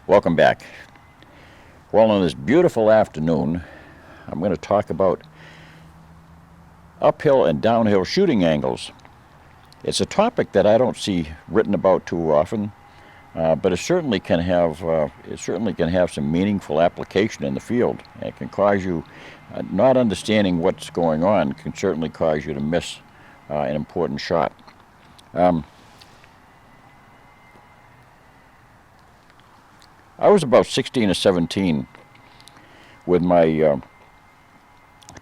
Welcome back. Well, on this beautiful afternoon, I'm going to talk about uphill and downhill shooting angles. It's a topic that I don't see written about too often, but it certainly can have some meaningful application in the field. It can cause you, not understanding what's going on, can certainly cause you to miss an important shot. I was about 16 or 17 with my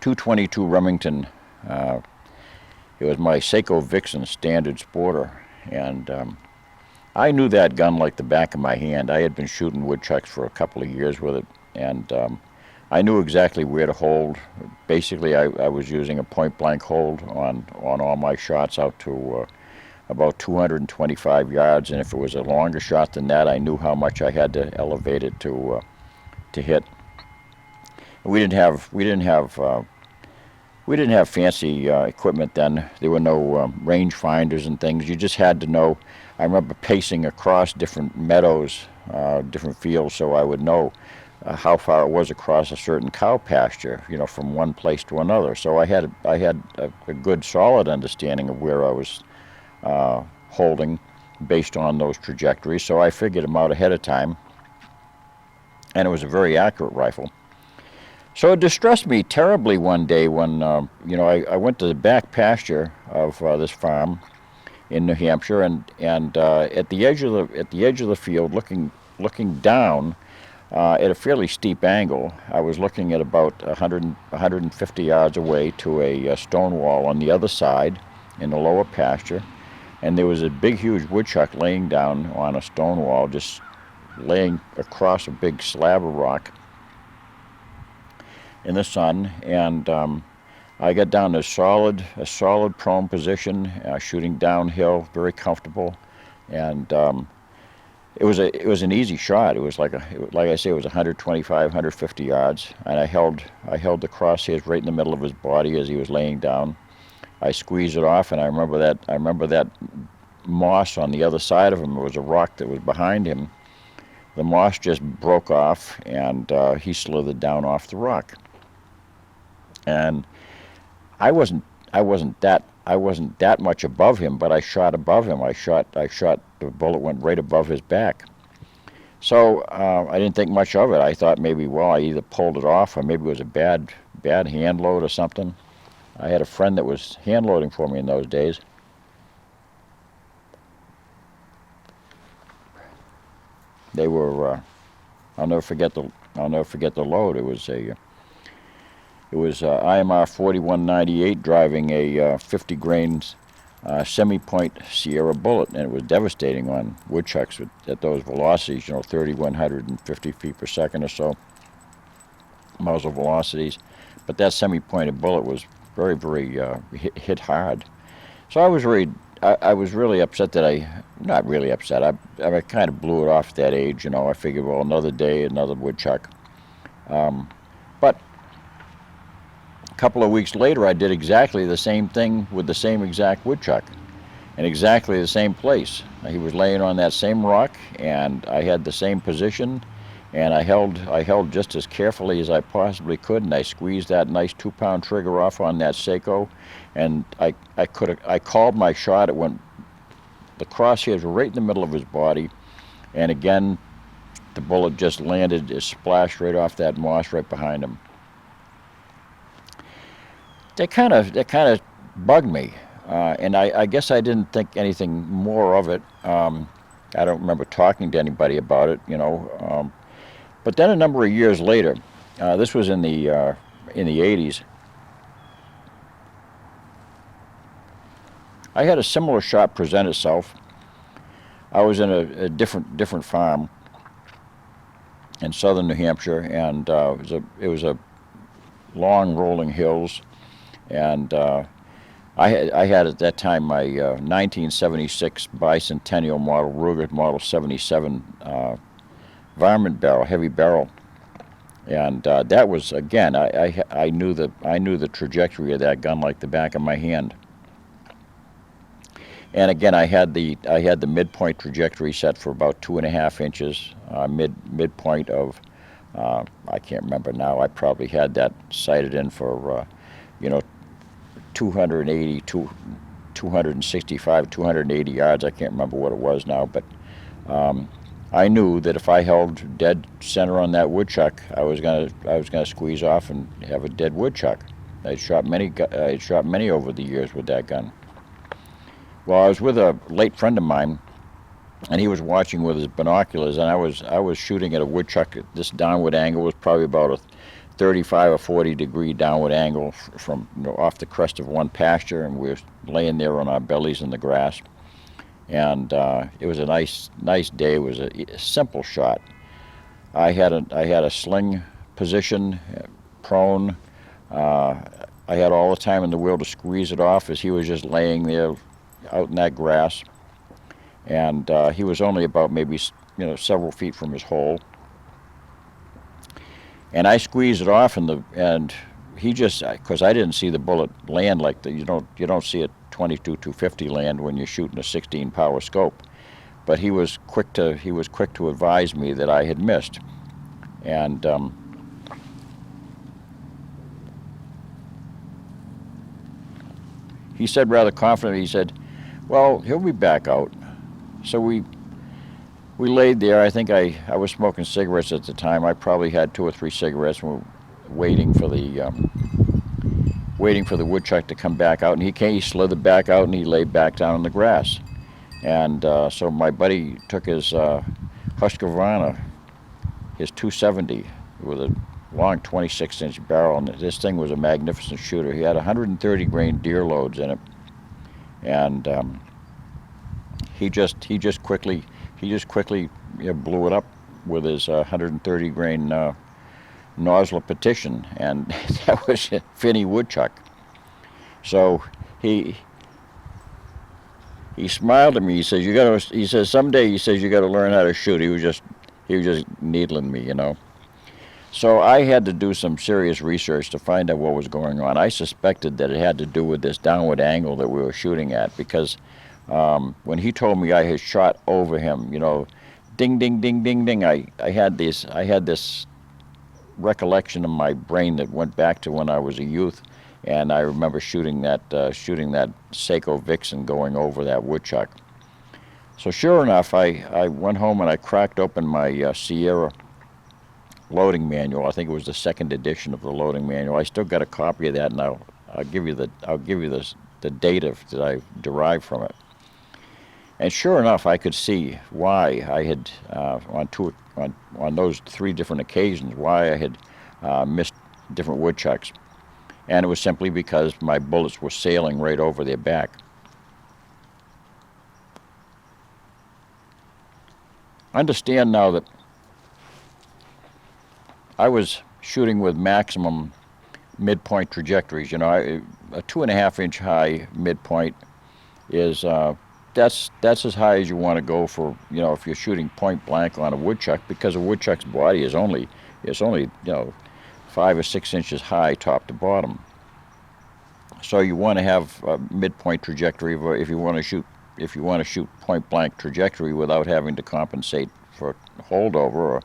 222 Remington. It was my Seiko Vixen Standard Sporter, and I knew that gun like the back of my hand. I had been shooting woodchucks for a couple of years with it, and I knew exactly where to hold. Basically, I was using a point-blank hold on all my shots out to about 225 yards, and if it was a longer shot than that, I knew how much I had to elevate it to hit. We didn't have fancy equipment then. There were no range finders and things. You just had to know. I remember pacing across different meadows, different fields, so I would know how far it was across a certain cow pasture, from one place to another. So I had a good, solid understanding of where I was holding based on those trajectories. So I figured them out ahead of time, and it was a very accurate rifle. So it distressed me terribly one day when I went to the back pasture of this farm in New Hampshire, and at the edge of the field, looking down at a fairly steep angle, I was looking at about 150 yards away to a stone wall on the other side in the lower pasture, and there was a big, huge woodchuck laying down on a stone wall, just laying across a big slab of rock in the sun, and I got down to a solid prone position, shooting downhill, very comfortable, and it was an easy shot. It was like I say, it was 125, 150 yards, and I held the crosshairs right in the middle of his body as he was laying down. I squeezed it off, and I remember that moss on the other side of him. There was a rock that was behind him. The moss just broke off, and he slithered down off the rock. And I wasn't that much above him, but I shot above him. The bullet went right above his back. So I didn't think much of it. I thought maybe, I either pulled it off or maybe it was a bad hand load or something. I had a friend that was hand loading for me in those days. They were, I'll never forget the load. It was IMR 4198 driving a 50 grains semi-point Sierra bullet, and it was devastating on woodchucks at those velocities, 3,150 feet per second or so, muzzle velocities. But that semi-pointed bullet was very, very hit hard. So I was really upset not really upset. I kind of blew it off at that age. I figured, another day, another woodchuck. But a couple of weeks later, I did exactly the same thing with the same exact woodchuck in exactly the same place. He was laying on that same rock, and I had the same position, and I held just as carefully as I possibly could, and I squeezed that nice 2-pound trigger off on that Seiko, and I called my shot. The crosshairs were right in the middle of his body, and again, the bullet just landed, it splashed right off that moss right behind him. That kind of bugged me, and I guess I didn't think anything more of it. I don't remember talking to anybody about it, But then a number of years later, this was in the 80s, I had a similar shot present itself. I was in a different farm in southern New Hampshire, and it was a long rolling hills, and I had at that time my 1976 bicentennial model Ruger Model 77 varmint barrel, heavy barrel, and that was, again, I knew the trajectory of that gun like the back of my hand. And again, I had the midpoint trajectory set for about 2.5 inches, midpoint of I can't remember now. I probably had that sighted in for you know 280, 265, 280 yards. I can't remember what it was now, but I knew that if I held dead center on that woodchuck, I was gonna squeeze off and have a dead woodchuck. I'd shot many over the years with that gun. Well, I was with a late friend of mine, and he was watching with his binoculars, and I was shooting at a woodchuck. This downward angle was probably about a 35 or 40 degree downward angle from off the crest of one pasture, and we were laying there on our bellies in the grass. And it was a nice day. It was a simple shot. I had a sling position, prone. I had all the time in the world to squeeze it off as he was just laying there out in that grass, and he was only about maybe several feet from his hole, and I squeezed it off, and he just, because I didn't see the bullet land like that. You don't see a 22-250 land when you're shooting a 16 power scope, but he was quick to advise me that I had missed, and he said rather confidently, he said, "Well, he'll be back out." So we laid there. I think I was smoking cigarettes at the time. I probably had 2 or 3 cigarettes. And we were waiting for the woodchuck to come back out. And he slithered back out, and he laid back down in the grass. And so my buddy took his Husqvarna, his 270 with a long 26-inch barrel, and this thing was a magnificent shooter. He had 130 grain deer loads in it, and he just quickly blew it up with his 130 grain nozzle petition, and that was a finny woodchuck. So he smiled at me. He says someday, he says, you got to learn how to shoot. He was just needling me, So I had to do some serious research to find out what was going on. I suspected that it had to do with this downward angle that we were shooting at, because when he told me I had shot over him, ding, ding, ding, ding, ding, I had this recollection in my brain that went back to when I was a youth, and I remember shooting that Seiko Vixen going over that woodchuck. So sure enough, I went home and I cracked open my Sierra loading manual. I think it was the 2nd edition of the loading manual. I still got a copy of that, and I'll give you the data that I derived from it. And sure enough, I could see why I had on those 3 different occasions why I had missed different woodchucks, and it was simply because my bullets were sailing right over their back. Understand now that I was shooting with maximum midpoint trajectories. A 2.5-inch high midpoint is that's as high as you want to go for if you're shooting point blank on a woodchuck, because a woodchuck's body is only 5 or 6 inches high top to bottom. So you want to have a midpoint trajectory if you want to shoot point blank trajectory without having to compensate for holdover or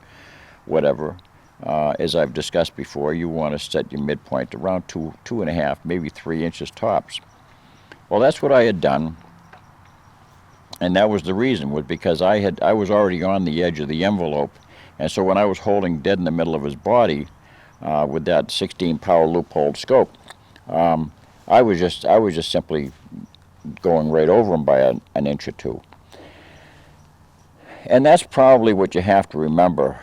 whatever. As I've discussed before, you want to set your midpoint around 2.5, maybe 3 inches tops. Well, that's what I had done, and that was the reason, was because I was already on the edge of the envelope, and so when I was holding dead in the middle of his body with that 16 power loophole scope, I was just simply going right over him by an inch or 2. And that's probably what you have to remember.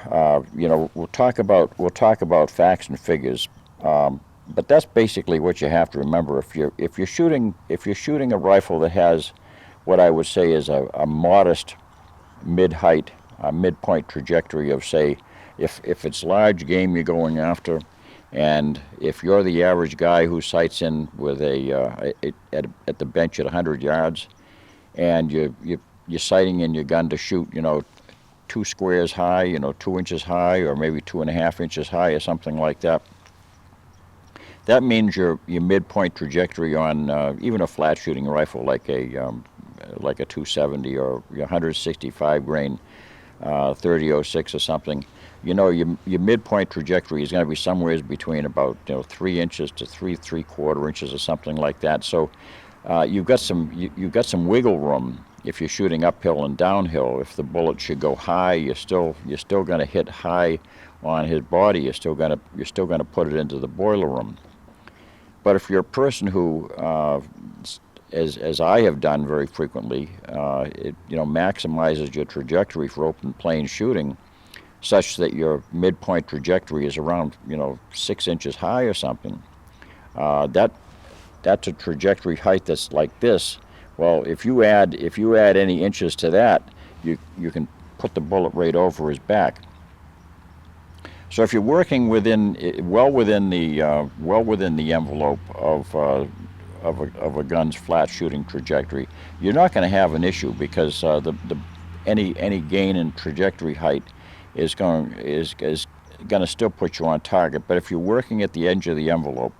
We'll talk about facts and figures, but that's basically what you have to remember. If you're shooting a rifle that has what I would say is a modest mid-height, midpoint trajectory of, say, if it's large game you're going after, and if you're the average guy who sights in with at the bench at 100 yards, and you're sighting in your gun to shoot, 2 squares high, 2 inches high, or maybe 2.5 inches high, or something like that. That means your midpoint trajectory on even a flat shooting rifle like a like a 270 or 165 grain 3006 or something, your midpoint trajectory is going to be somewhere between about 3 inches to 3¾ inches or something like that. So you've got some wiggle room if you're shooting uphill and downhill. If the bullet should go high, you're still going to hit high on his body. You're still going to put it into the boiler room. But if you're a person who, as I have done very frequently, it maximizes your trajectory for open plane shooting, such that your midpoint trajectory is around 6 inches high or something. That's a trajectory height that's like this. Well, if you add any inches to that, you can put the bullet right over his back. So if you're working well within the envelope of a gun's flat shooting trajectory, you're not going to have an issue, because any gain in trajectory height is going to still put you on target. But if you're working at the edge of the envelope,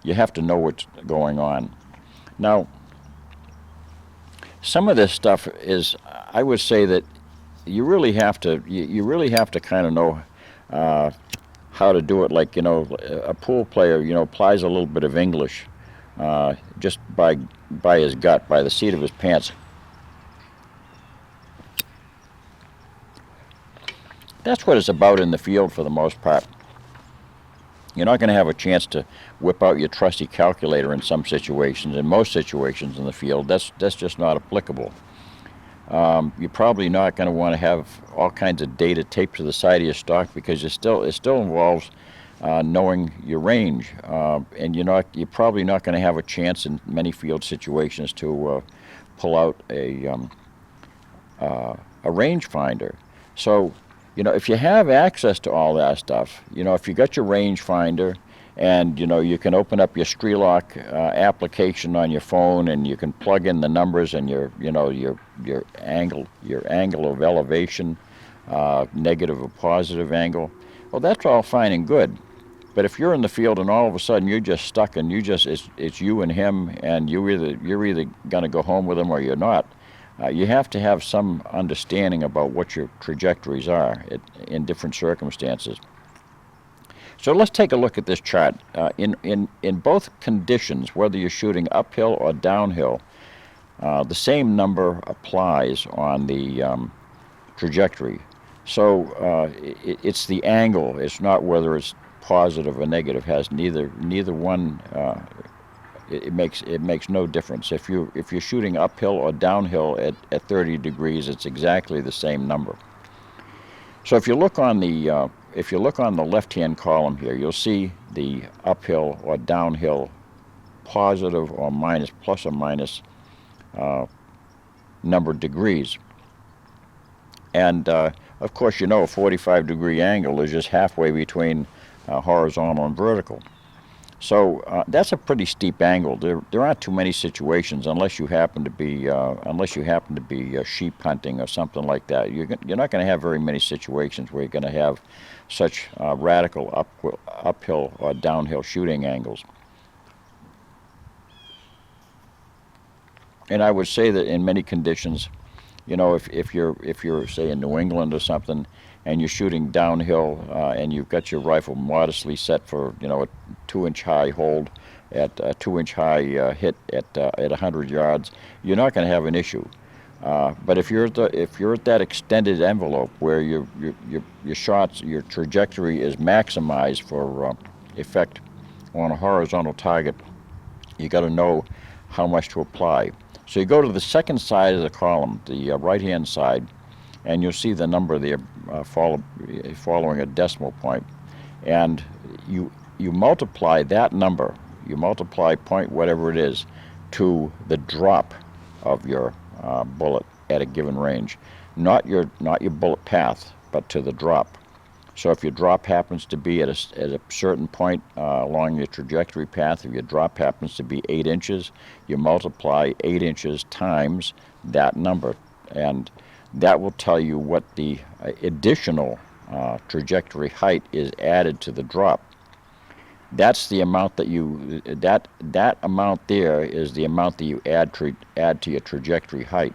you have to know what's going on. Now, some of this stuff is, I would say that you really have to kind of know how to do it. Like, a pool player, applies a little bit of English just by his gut, by the seat of his pants. That's what it's about in the field for the most part. You're not going to have a chance to whip out your trusty calculator in some situations. In most situations in the field, that's just not applicable. You're probably not going to want to have all kinds of data taped to the side of your stock, because it still involves knowing your range, and you're probably not going to have a chance in many field situations to pull out a rangefinder. So, if you have access to all that stuff, if you got your rangefinder, and you can open up your Strelok application on your phone, and you can plug in the numbers and your angle of elevation, negative or positive angle. Well, that's all fine and good. But if you're in the field and all of a sudden you're just stuck, and it's you and him, and you're either going to go home with him or you're not, you have to have some understanding about what your trajectories are in different circumstances. So let's take a look at this chart. In both conditions, whether you're shooting uphill or downhill, the same number applies on the trajectory. So it's the angle. It's not whether it's positive or negative. Has neither one. It makes no difference. If you're shooting uphill or downhill at 30 degrees, it's exactly the same number. So if you look on the left-hand column here, you'll see the uphill or downhill positive or minus, plus or minus numbered degrees. And of course, a 45-degree angle is just halfway between horizontal and vertical. So that's a pretty steep angle. There aren't too many situations, unless you happen to be sheep hunting or something like that. You're not going to have very many situations where you're going to have such radical uphill or downhill shooting angles. And I would say that in many conditions, if you're say in New England or something, and you're shooting downhill, and you've got your rifle modestly set for a 2-inch high hold at a 2-inch high hit at 100 yards, you're not going to have an issue. But if you're at that extended envelope where your trajectory is maximized for effect on a horizontal target, you got to know how much to apply. So you go to the second side of the column, the right-hand side, and you'll see the number there following a decimal point, and you multiply that number, you multiply point whatever it is, to the drop of your bullet at a given range, not your bullet path, but to the drop. So if your drop happens to be at a certain point along your trajectory path, if your drop happens to be 8 inches, you multiply 8 inches times that number, and that will tell you what the additional trajectory height is added to the drop. that's the amount that that amount there is the amount that you add to your trajectory height.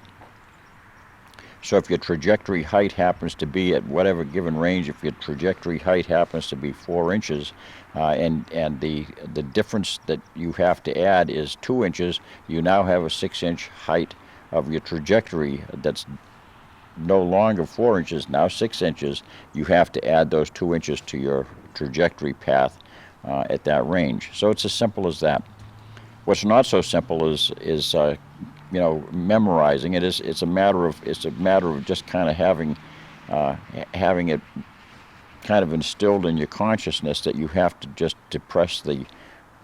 So if your trajectory height happens to be at whatever given range, if your trajectory height happens to be 4 inches, and the difference that you have to add is 2 inches, you now have a 6-inch height of your trajectory that's no longer 4 inches, now 6 inches. You have to add those 2 inches to your trajectory path at that range. So it's as simple as that. What's not so simple is memorizing it. It's a matter of just kind of having it kind of instilled in your consciousness that you have to just depress the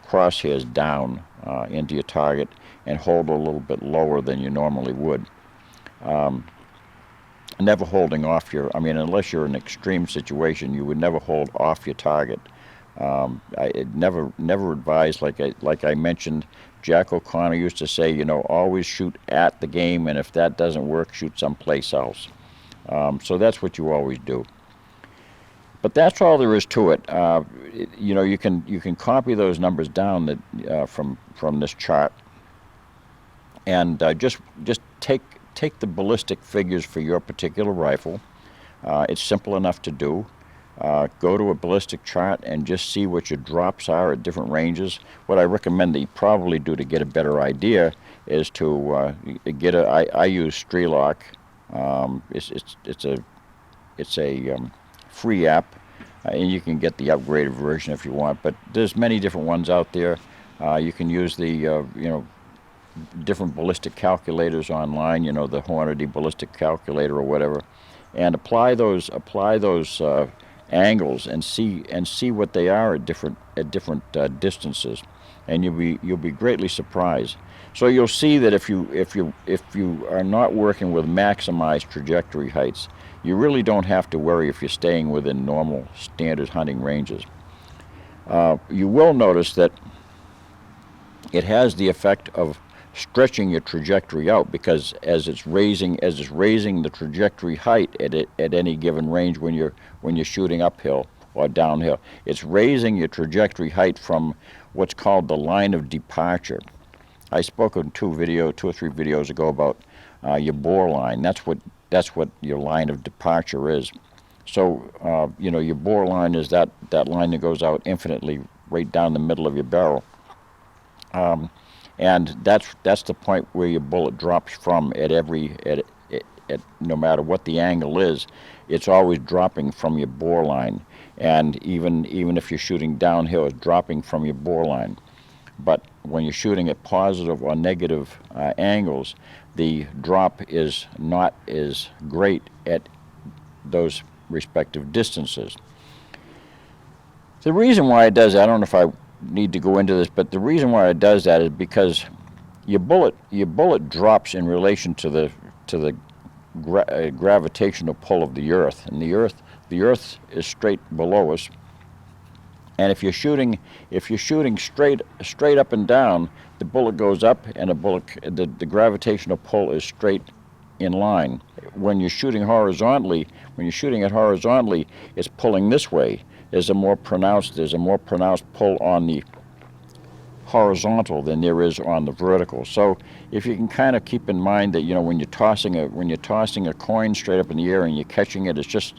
crosshairs down into your target and hold a little bit lower than you normally would. Never holding off unless you're in an extreme situation, you would never hold off your target. I never advise, like I mentioned, Jack O'Connor used to say, always shoot at the game, and if that doesn't work, shoot someplace else. So that's what you always do. But that's all there is to it. You can copy those numbers down that from this chart, and just take the ballistic figures for your particular rifle. It's simple enough to do. Go to a ballistic chart and just see what your drops are at different ranges. What I recommend that you probably do to get a better idea is to I use Strelok. It's a free app, and you can get the upgraded version if you want. But there's many different ones out there. You can use the different ballistic calculators online. The Hornady ballistic calculator or whatever, and apply those angles and see what they are at different distances, and you'll be greatly surprised. So you'll see that if you are not working with maximized trajectory heights, you really don't have to worry if you're staying within normal standard hunting ranges. You will notice that it has the effect of stretching your trajectory out, because as it's raising the trajectory height at any given range when you're shooting uphill or downhill, it's raising your trajectory height from what's called the line of departure. I spoke in 2 or 3 videos ago about your bore line. That's what your line of departure is. So your bore line is that line that goes out infinitely right down the middle of your barrel. And that's the point where your bullet drops from at no matter what the angle is. It's always dropping from your bore line, and even if you're shooting downhill, it's dropping from your bore line. But when you're shooting at positive or negative angles, the drop is not as great at those respective distances. The reason why it does that, I don't know if I need to go into this, but the reason why it does that is because your bullet drops in relation to the gravitational pull of the Earth, and the Earth is straight below us. And if you're shooting straight up and down, the bullet goes up, and the gravitational pull is straight in line. When you're shooting horizontally, it's pulling this way. There's a more pronounced pull on the horizontal than there is on the vertical. So if you can kind of keep in mind that when you're tossing a coin straight up in the air and you're catching it, it's just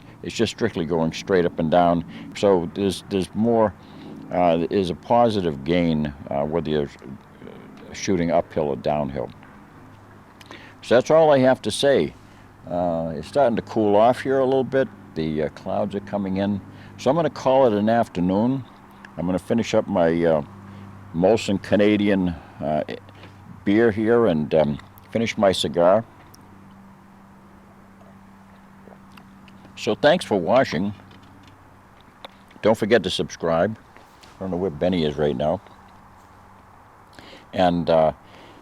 strictly going straight up and down. So there's more is a positive gain whether you're shooting uphill or downhill. So that's all I have to say. It's starting to cool off here a little bit. The clouds are coming in. So I'm going to call it an afternoon. I'm going to finish up my Molson Canadian beer here and finish my cigar. So thanks for watching. Don't forget to subscribe. I don't know where Benny is right now. And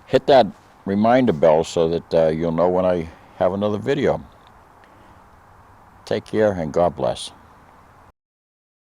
hit that reminder bell so that you'll know when I have another video. Take care and God bless.